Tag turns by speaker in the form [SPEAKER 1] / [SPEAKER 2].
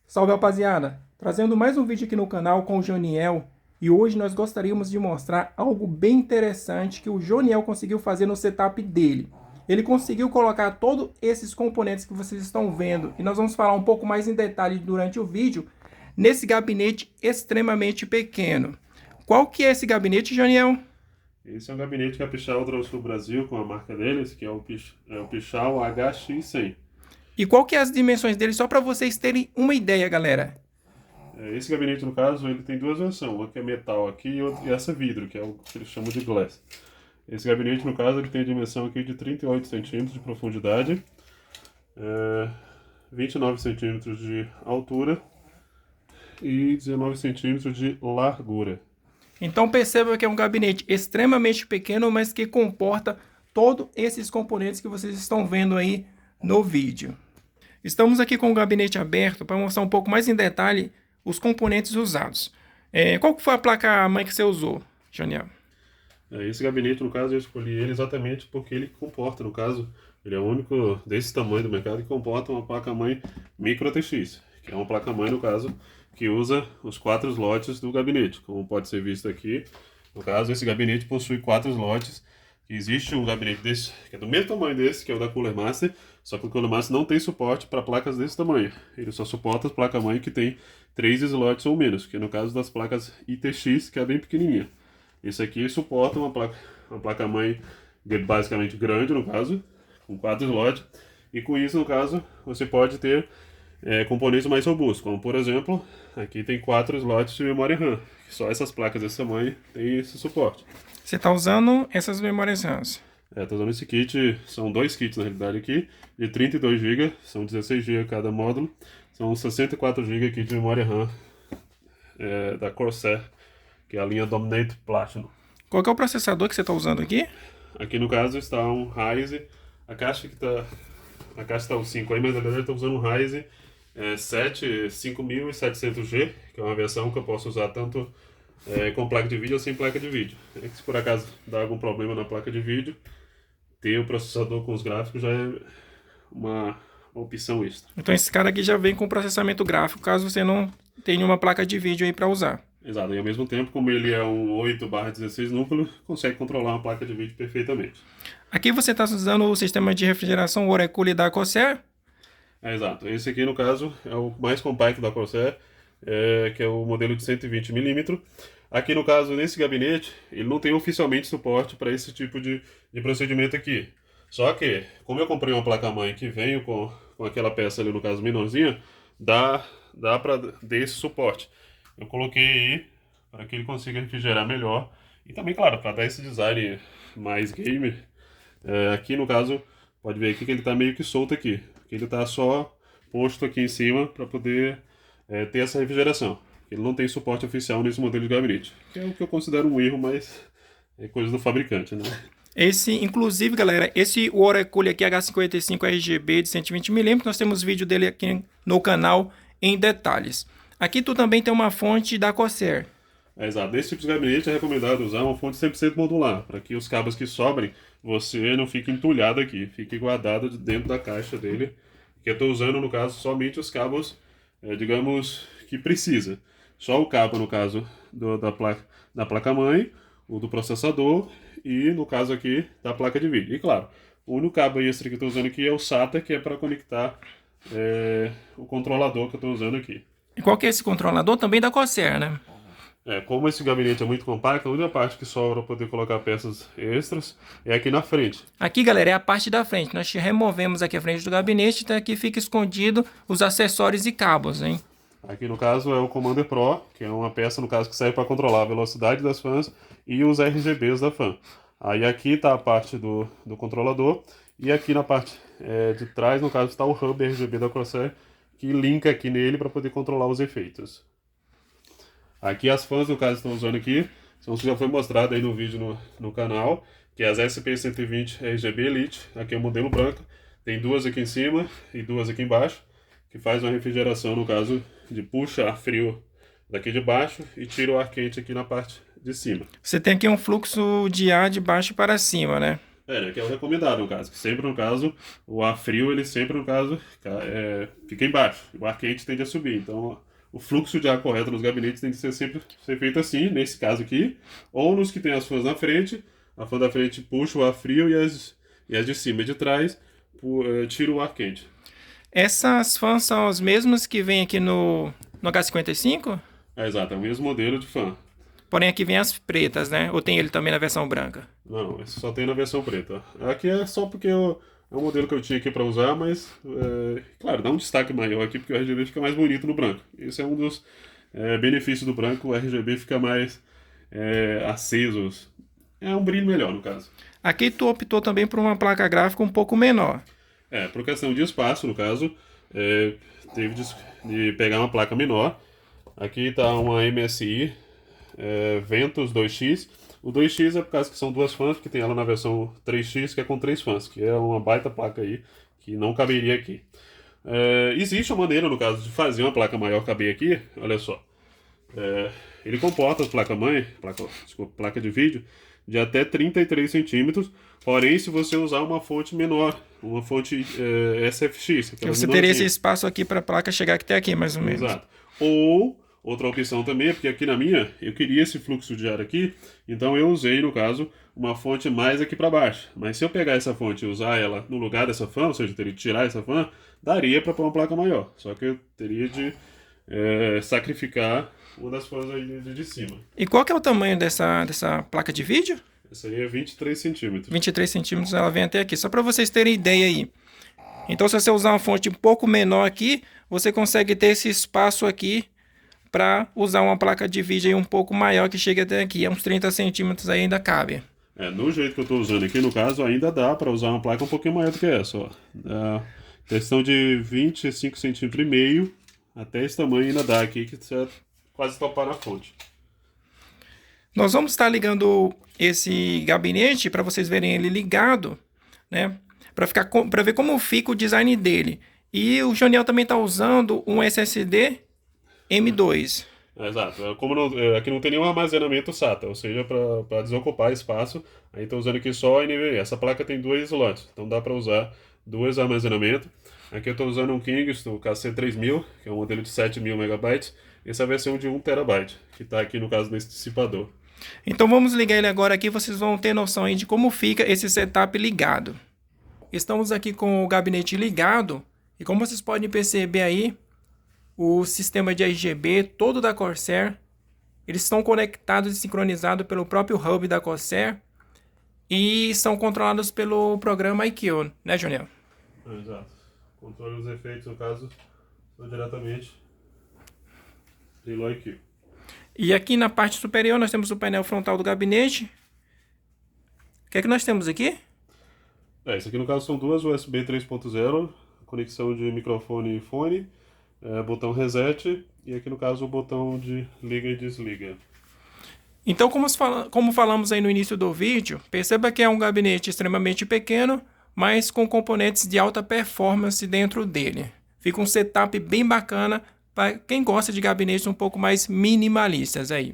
[SPEAKER 1] Salve, rapaziada! Trazendo mais um vídeo aqui no canal com o Joniel, e hoje nós gostaríamos de mostrar algo bem interessante que o Joniel conseguiu fazer no setup dele. Ele conseguiu colocar todos esses componentes que vocês estão vendo, e nós vamos falar um pouco mais em detalhe durante o vídeo, nesse gabinete extremamente pequeno. Qual que é esse gabinete, Joniel?
[SPEAKER 2] Esse é um gabinete que a Pichau trouxe para o Brasil com a marca deles, que é o Pichau HX100.
[SPEAKER 1] E qual que é as dimensões dele, só para vocês terem uma ideia, galera?
[SPEAKER 2] Esse gabinete, no caso, ele tem duas versões, uma que é metal aqui e essa vidro, que é o que eles chamam de glass. Esse gabinete, no caso, ele tem a dimensão aqui de 38 centímetros de profundidade, 29 centímetros de altura e 19 centímetros de largura.
[SPEAKER 1] Então perceba que é um gabinete extremamente pequeno, mas que comporta todos esses componentes que vocês estão vendo aí no vídeo. Estamos aqui com o gabinete aberto para mostrar um pouco mais em detalhe os componentes usados. Qual que foi a placa-mãe que você usou, Janiel?
[SPEAKER 2] Esse gabinete, no caso, eu escolhi ele exatamente porque ele comporta, no caso, ele é o único desse tamanho do mercado que comporta uma placa-mãe Micro ATX, que é uma placa-mãe, no caso, que usa os 4 slots do gabinete. Como pode ser visto aqui, no caso, esse gabinete possui 4 slots. Existe um gabinete desse, que é do mesmo tamanho desse, que é o da Cooler Master, só que o Cooler Master não tem suporte para placas desse tamanho. Ele só suporta as placas-mãe que tem 3 slots ou menos, que é no caso das placas ITX, que é bem pequenininha. Esse aqui suporta uma placa-mãe basicamente grande, no caso, com 4 slots. E com isso, no caso, você pode ter componentes mais robustos, como por exemplo, aqui tem 4 slots de memória RAM. Só essas placas desse tamanho têm esse suporte.
[SPEAKER 1] Você está usando essas memórias RAM?
[SPEAKER 2] Estou usando esse kit, são 2 kits na realidade aqui, de 32 GB, são 16 GB cada módulo, são 64 GB aqui de memória RAM da Corsair, que é a linha Dominate Platinum.
[SPEAKER 1] Qual que é o processador que você está usando aqui?
[SPEAKER 2] Aqui no caso está um Ryzen, a caixa está o 5 aí, mas na verdade estou usando um Ryzen 7 5700G, que é uma versão que eu posso usar tanto com placa de vídeo ou sem placa de vídeo. Se por acaso dá algum problema na placa de vídeo, ter o processador com os gráficos já é uma opção extra.
[SPEAKER 1] Então esse cara aqui já vem com processamento gráfico, caso você não tenha uma placa de vídeo aí para usar.
[SPEAKER 2] Exato, e ao mesmo tempo, como ele é um 8/16 núcleo, consegue controlar uma placa de vídeo perfeitamente.
[SPEAKER 1] Aqui você está usando o sistema de refrigeração Water Cooler da Corsair?
[SPEAKER 2] Exato, esse aqui no caso é o mais compacto da Corsair, que é o modelo de 120 milímetros. Aqui no caso, nesse gabinete, ele não tem oficialmente suporte para esse tipo de procedimento aqui. Só que, como eu comprei uma placa-mãe que veio com aquela peça ali, no caso menorzinha, dá para dar esse suporte. Eu coloquei aí para que ele consiga refrigerar melhor. E também, claro, para dar esse design mais gamer. Aqui no caso, pode ver aqui que ele está meio que solto aqui. Porque ele está só posto aqui em cima para poder ter essa refrigeração. Ele não tem suporte oficial nesse modelo de gabinete. Que é o que eu considero um erro, mas é coisa do fabricante, né?
[SPEAKER 1] Inclusive, galera, esse Water Cooler aqui H55 RGB de 120mm, nós temos vídeo dele aqui no canal em detalhes. Aqui tu também tem uma fonte da Corsair.
[SPEAKER 2] Exato. Nesse tipo de gabinete é recomendado usar uma fonte 100% modular, para que os cabos que sobrem, você não fique entulhado aqui, fique guardado dentro da caixa dele. Que eu estou usando, no caso, somente os cabos, digamos, que precisa. Só o cabo, no caso, da placa-mãe, o do processador e, no caso aqui, da placa de vídeo. E, claro, o único cabo extra que eu estou usando aqui é o SATA, que é para conectar o controlador que eu estou usando aqui.
[SPEAKER 1] E qual que é esse controlador? Também da Corsair, né?
[SPEAKER 2] Como esse gabinete é muito compacto, a única parte que sobra para poder colocar peças extras é aqui na frente.
[SPEAKER 1] Aqui, galera, é a parte da frente. Nós removemos aqui a frente do gabinete, então aqui fica escondido os acessórios e cabos, hein?
[SPEAKER 2] Aqui no caso é o Commander Pro, que é uma peça no caso que serve para controlar a velocidade das fãs e os RGBs da fã. Aí aqui está a parte do controlador e aqui na parte de trás, no caso, está o hub RGB da Corsair, que linka aqui nele para poder controlar os efeitos. Aqui as fãs, no caso, estão usando aqui, são que já foi mostrado aí no vídeo no canal, que é as SP120 RGB Elite. Aqui é o modelo branco, tem duas aqui em cima e duas aqui embaixo, que faz uma refrigeração, no caso, de puxa ar frio daqui de baixo e tira o ar quente aqui na parte de cima.
[SPEAKER 1] Você tem aqui um fluxo de ar de baixo para cima, né?
[SPEAKER 2] Que é o recomendado, no caso. Que sempre, no caso, o ar frio, ele sempre, no caso, fica embaixo. O ar quente tende a subir. Então, o fluxo de ar correto nos gabinetes tem que sempre ser feito assim, nesse caso aqui. Ou nos que tem as fãs na frente. A fã da frente puxa o ar frio e as de cima e de trás tira o ar quente.
[SPEAKER 1] Essas fãs são as mesmas que vem aqui no H55?
[SPEAKER 2] Exato, é o mesmo modelo de fã.
[SPEAKER 1] Porém, aqui vem as pretas, né? Ou tem ele também na versão branca?
[SPEAKER 2] Não, esse só tem na versão preta. Aqui é só porque é o modelo que eu tinha aqui para usar, mas, claro, dá um destaque maior aqui porque o RGB fica mais bonito no branco. Esse é um dos benefícios do branco, o RGB fica mais aceso. É um brilho melhor, no caso.
[SPEAKER 1] Aqui tu optou também por uma placa gráfica um pouco menor.
[SPEAKER 2] Por questão de espaço, no caso, teve de pegar uma placa menor. Aqui está uma MSI Ventus 2X. O 2X é por causa que são duas fãs, porque tem ela na versão 3X, que é com 3 fãs, que é uma baita placa aí, que não caberia aqui. Existe uma maneira, no caso, de fazer uma placa maior caber aqui, olha só. Ele comporta as placa de vídeo de até 33 centímetros, porém se você usar uma fonte menor, uma fonte SFX.
[SPEAKER 1] Que você teria esse espaço aqui para a placa chegar até aqui, mais ou menos.
[SPEAKER 2] Exato. Ou, outra opção também, é porque aqui na minha, eu queria esse fluxo de ar aqui, então eu usei, no caso, uma fonte mais aqui para baixo. Mas se eu pegar essa fonte e usar ela no lugar dessa fã, ou seja, eu teria que tirar essa fã, daria para pôr uma placa maior. Só que eu teria de sacrificar uma das fãs aí de cima.
[SPEAKER 1] E qual que é o tamanho dessa placa de vídeo?
[SPEAKER 2] Essa aí é 23 centímetros.
[SPEAKER 1] 23 centímetros ela vem até aqui, só para vocês terem ideia aí. Então se você usar uma fonte um pouco menor aqui, você consegue ter esse espaço aqui para usar uma placa de vídeo aí um pouco maior que chega até aqui. É uns 30 centímetros aí ainda cabe.
[SPEAKER 2] No jeito que eu estou usando aqui, no caso, ainda dá para usar uma placa um pouquinho maior do que essa. Ó. Questão de 25 centímetros e meio, até esse tamanho ainda dá aqui, que você quase topar na fonte.
[SPEAKER 1] Nós vamos estar ligando esse gabinete para vocês verem ele ligado, né? Para ver como fica o design dele. E o Joniel também está usando um SSD M2.
[SPEAKER 2] Exato. Aqui não tem nenhum armazenamento SATA, ou seja, para desocupar espaço, aí estou usando aqui só NVMe. Essa placa tem 2 slots, então dá para usar 2 armazenamentos. Aqui eu estou usando um Kingston KC3000, que é um modelo de 7.000 MB. Essa é a versão de 1 TB, que está aqui no caso nesse dissipador.
[SPEAKER 1] Então vamos ligar ele agora aqui, vocês vão ter noção aí de como fica esse setup ligado. Estamos aqui com o gabinete ligado, e como vocês podem perceber aí, o sistema de RGB todo da Corsair, eles estão conectados e sincronizados pelo próprio hub da Corsair e são controlados pelo programa iQ, né, Joniel?
[SPEAKER 2] Exato. Controle dos efeitos, no caso, são diretamente pelo iQ.
[SPEAKER 1] E aqui na parte superior nós temos o painel frontal do gabinete. O que é que nós temos aqui?
[SPEAKER 2] Isso aqui no caso são duas USB 3.0, conexão de microfone e fone, botão reset e aqui no caso o botão de liga e desliga.
[SPEAKER 1] Então, como falamos aí no início do vídeo, perceba que é um gabinete extremamente pequeno, mas com componentes de alta performance dentro dele. Fica um setup bem bacana para quem gosta de gabinetes um pouco mais minimalistas aí.